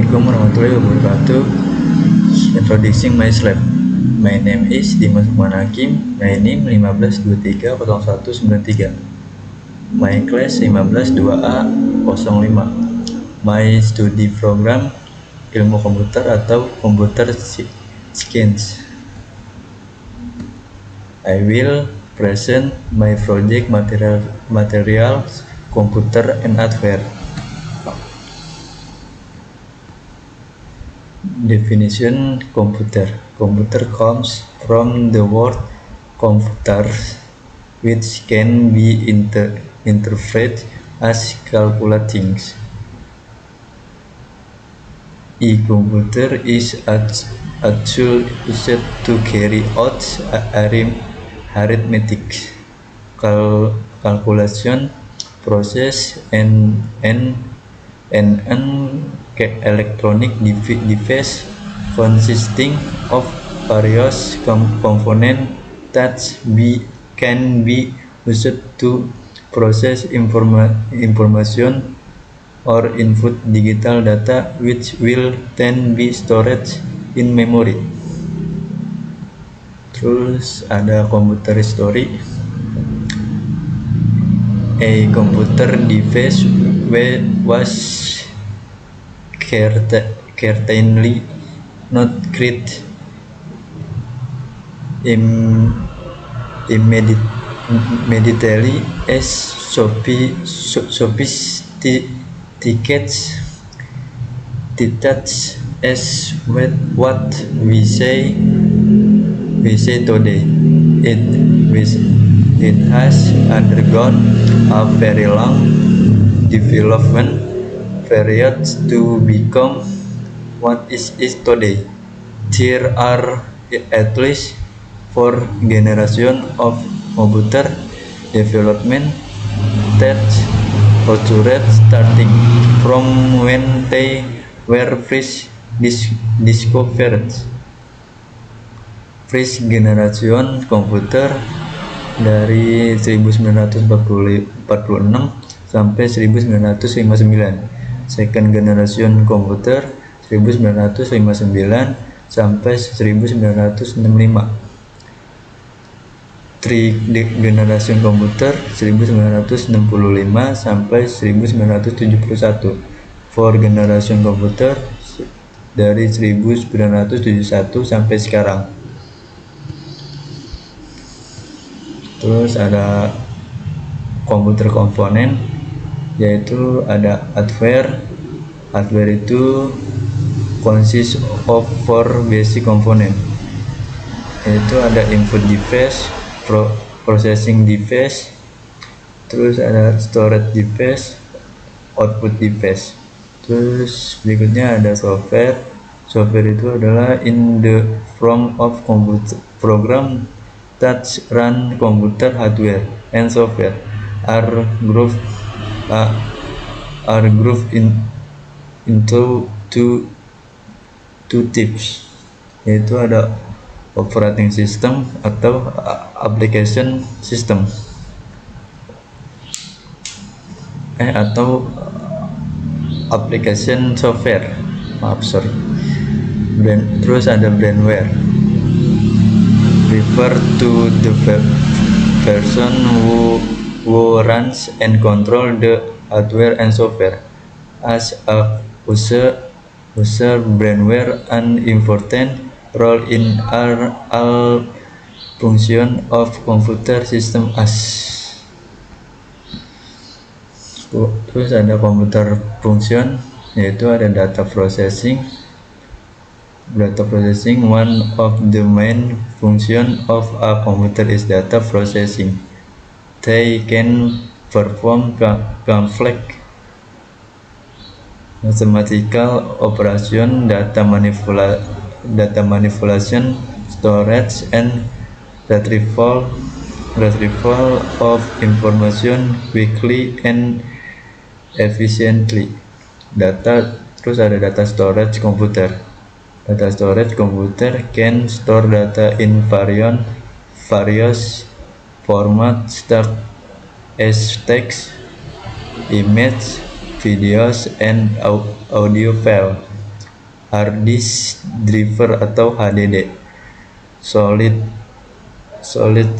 Assalamualaikum warahmatullahi wabarakatuh. Introducing myself. My name is Dimas Lukman Hakim. My name 15230193. My class 152A05. My study program ilmu komputer atau computer science. I will present my project materials, computer and hardware. Definition: computer. Computer comes from the word computer, which can be interpreted as calculating. A computer is a tool used to carry out arithmetic, calculation process, and an electronic device consisting of various components that can be used to process information or input digital data, which will then be stored in memory. Terus ada computer history. A computer device was certainly not created immediately as sophisticated as what we say today. It has undergone a very long development period to become what it is today. There are at least 4 generations of computer development that occurred starting from when they were first discovered. First generation komputer dari 1946 sampai 1959. Second generation komputer 1959 sampai 1965. Three generation komputer 1965 sampai 1971. Four generation komputer dari 1971 sampai sekarang. Terus ada komputer komponen, yaitu ada hardware. Hardware itu consists of 4 basic component, yaitu ada input device, processing device, terus ada storage device, output device. Terus berikutnya ada software. Software itu adalah in the form of computer program that run computer hardware and software are grouped into two types, yaitu ada operating system atau application system atau application software. Terus ada brandware, refer to the person who runs and control the hardware and software. As a user brandware an important role in all function of computer system as. Terus ada computer function, yaitu ada data processing. One of the main function of a computer is data processing. They can perform complex mathematical operation, data manipulation, storage, and retrieval of information quickly and efficiently. Terus ada data storage computer. Data storage computer can store data in various formats such as text, image, videos, and audio file. hard disk driver atau HDD, solid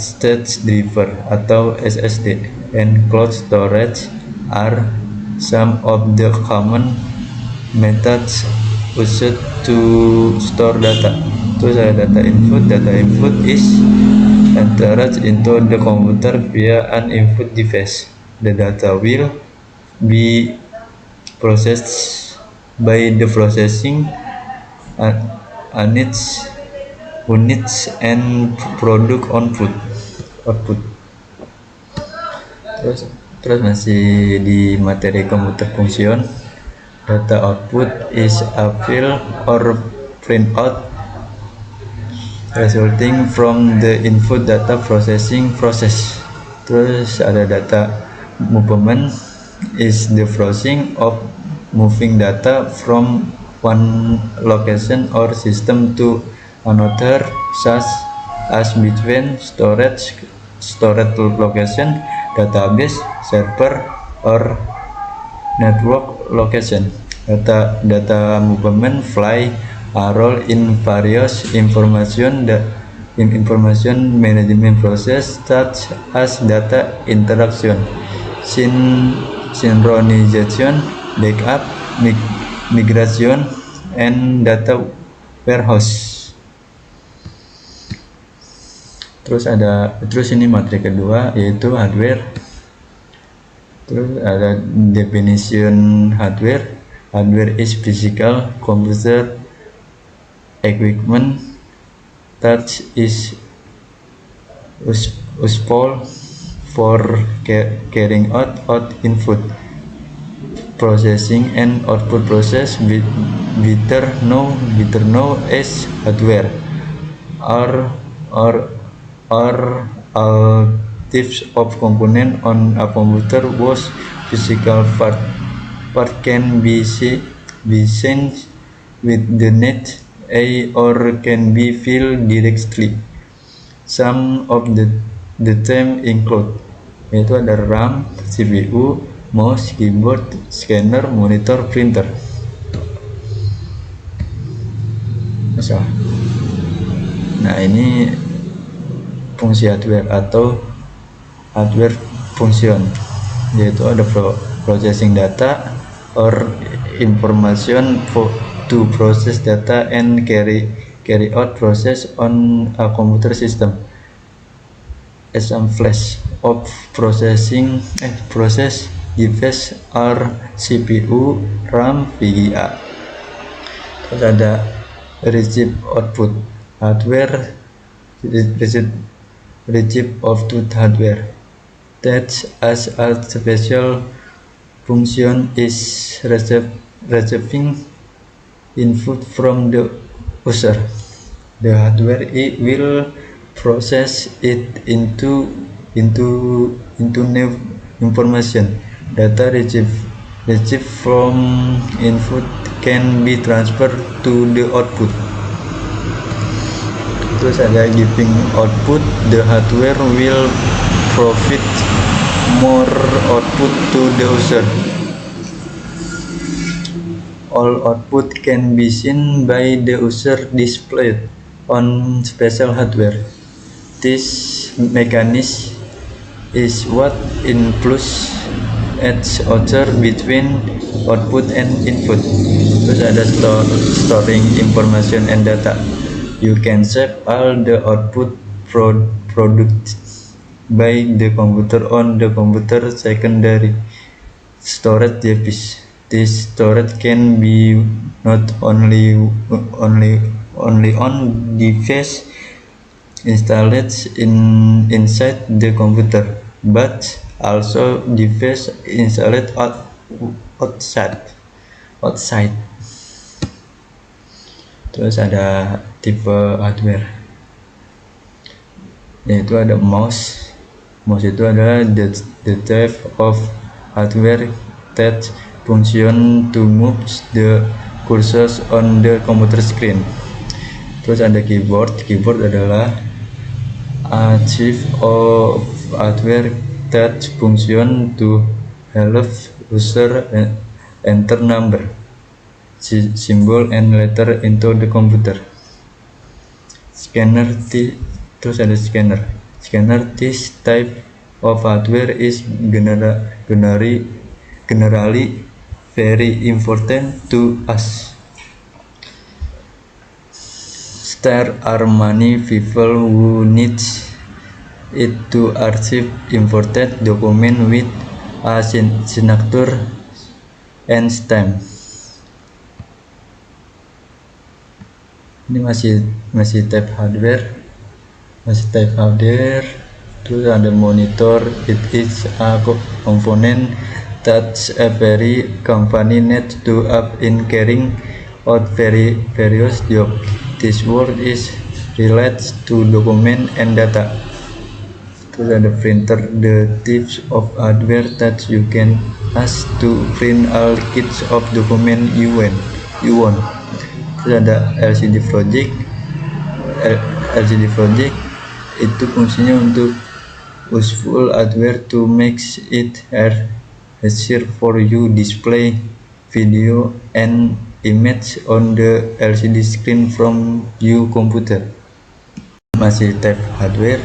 state driver atau SSD, and cloud storage are some of the common methods used to store data. Terus ada data input. Data input is entered into the computer via an input device. The data will be processed by the processing units and product output. Terus masih di materi computer function. Data output is a fill or printout resulting from the input data processing process. Terus ada data movement is the processing of moving data from one location or system to another, such as between storage location, database, server, or network location. Data movement play a role in various information management process, such as data interaction, synchronization, backup, migration, and data warehouse. Terus ini materi kedua yaitu hardware. Terus ada definition hardware. Hardware is physical computer equipment that is useful for carrying out input, processing, and output process, better known as hardware. Or all types of component on a computer whose physical part can be seen with the net or can be filled directly. Some of the term include, yaitu ada RAM, CPU, mouse, keyboard, scanner, monitor, printer. Nah, ini fungsi hardware atau hardware function, yaitu ada processing data or information to process data and carry out process on a computer system. Examples of process device are CPU, RAM, VGA. Terus ada receive output hardware, receive output hardware that as a special function is receiving input from the user. The hardware will process it into new information. Data received from input can be transferred to the output. Terus ada giving output. The hardware will provide more output to the user. All output can be seen by the user displayed on special hardware. This mechanism is what includes edge order between output and input. Terus ada storing information and data. You can save all the output product by the computer on the computer secondary storage device. This storage can be not only on device installed inside the computer, but also device installed outside. Terus ada tipe hardware, yaitu ada mouse. Mouse itu adalah the type of hardware that function to move the cursor on the computer screen. Terus ada keyboard. Keyboard adalah a type of hardware that function to help user enter number. symbol and letter into the computer. Terus ada scanner. This type of hardware is generally very important to us. There are many people who need it to archive important document with a signature and stamp. Ini masih type hardware. Terus ada monitor. It is a component that every company needs to up in carrying out various jobs. This word is related to document and data. Terus ada printer, the types of hardware that you can ask to print all kinds of document you want. Terus ada LCD project. LCD project itu fungsinya untuk useful hardware to make it easier for you display video and image on the LCD screen from your computer. Masih type hardware,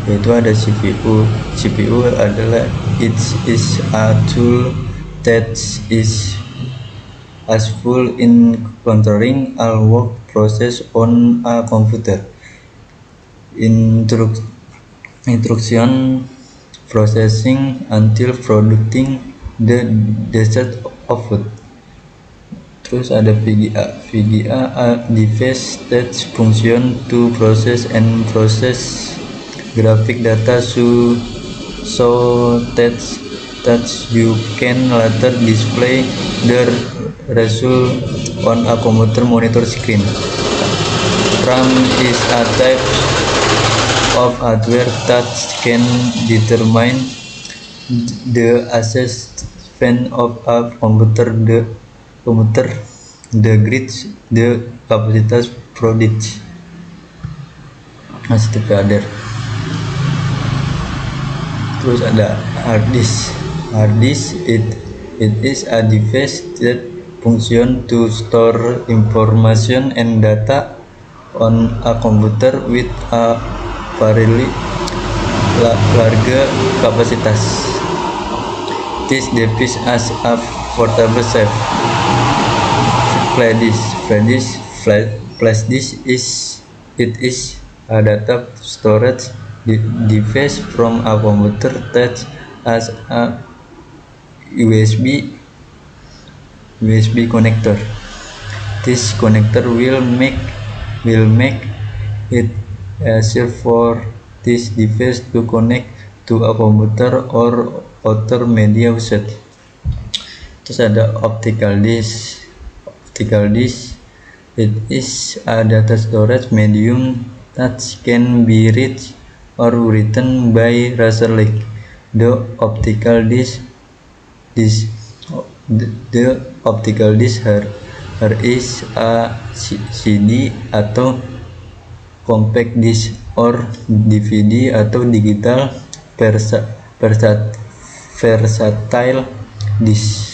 yaitu ada CPU. CPU adalah it is a tool that is useful in controlling all work process on a computer. Instruction processing until producing the desired output. Terus ada VGA. VGA a device that function to process graphic data so that you can later display the result on a computer monitor screen. RAM is a type of hardware that can determine the access span of a computer, the grids, the capacitors produced. Masih tipe hardware. Terus ada hard disk. Hard disk it is a device that function to store information and data on a computer with a fairly large capacity. This device has a portable safe. Flash disk is a data storage device from a computer that has a USB connector. This connector will make it easier for this device to connect to a computer or other media set. Terus ada optical disk. It is a data storage medium that can be read or written by laser like. The optical disk here is a CD atau compact disk or DVD atau digital versatile disk.